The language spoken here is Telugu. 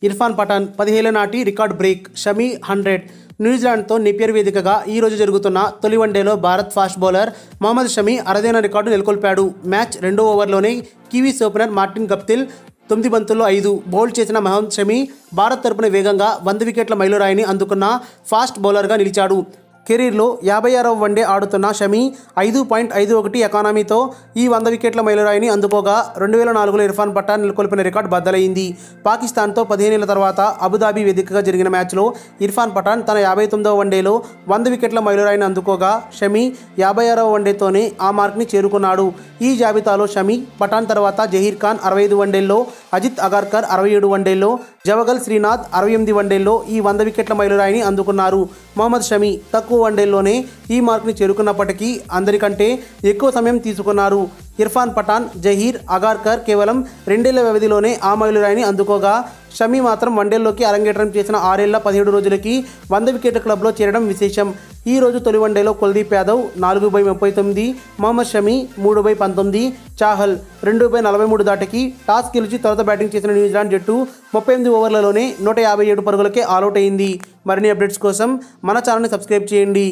ఇర్ఫాన్ పఠాన్ 17 ఏళ్ల నాటి రికార్డ్ బ్రేక్. షమి 100. న్యూజిలాండ్తో నేపియర్ వేదికగా ఈ రోజు జరుగుతున్న తొలి వన్డేలో భారత్ ఫాస్ట్ బౌలర్ మహమ్మద్ షమి అరుదైన రికార్డు నెలకొల్పాడు. మ్యాచ్ రెండో ఓవర్లోనే కివీస్ ఓపెనర్ మార్టిన్ గప్టిల్ 9 బంతుల్లో 5 బౌల్డ్ చేసిన మహమ్మద్ షమి భారత్ తరపున వేగంగా 100 వికెట్ల మైలురాయిని అందుకున్న ఫాస్ట్ బౌలర్గా నిలిచాడు. కెరీర్లో 56వ వన్డే ఆడుతున్న షమి 5.51 ఎకానమీతో ఈ 100 వికెట్ల మైలురాయిని అందుకోగా 2004లో ఇర్ఫాన్ పఠాన్ నెలకొల్పిన రికార్డు బద్దలైంది. పాకిస్తాన్తో 15 ఏళ్ల తర్వాత అబుదాబి వేదికగా జరిగిన మ్యాచ్లో ఇర్ఫాన్ పఠాన్ తన 59వ వన్డేలో 100 వికెట్ల మైలురాయిని అందుకోగా షమి 56వ వన్డేతోనే ఆ మార్క్ని చేరుకున్నాడు. ఈ జాబితాలో షమి, పఠాన్ తర్వాత జహీర్ ఖాన్ 65 వన్డేల్లో, అజిత్ అగార్కర్ 67 వన్డేల్లో, జవగల్ శ్రీనాథ్ 68 వన్డేల్లో ఈ 100 వికెట్ల మైలురాయిని అందుకున్నారు. మహమ్మద్ షమి తక్కువ వన్డేల్లోనే ఈ మార్క్ని చేరుకున్నప్పటికీ అందరికంటే ఎక్కువ సమయం తీసుకున్నారు. ఇర్ఫాన్ పఠాన్, జహీర్, అగార్కర్ కేవలం 2 ఏళ్ల వ్యవధిలోనే ఆ మైలురాయిని అందుకోగా షమి మాత్రం వన్డేల్లోకి అరంగేట్రం చేసిన 6 ఏళ్ల 17 రోజులకి 100 వికెట్ల క్లబ్లో చేరడం విశేషం. ఈ రోజు తొలి వన్డేలో కుల్దీప్ యాదవ్ 4/39, మహమ్మద్ షమి 3/19, చాహల్ 2/43 దాటికి టాస్ గెలిచి తొలుత బ్యాటింగ్ చేసిన న్యూజిలాండ్ జట్టు 38 ఓవర్లలోనే 157 పరుగులకే ఆలౌట్ అయింది. మరిన్ని అప్డేట్స్ కోసం మన ఛానల్ని సబ్స్క్రైబ్ చేయండి.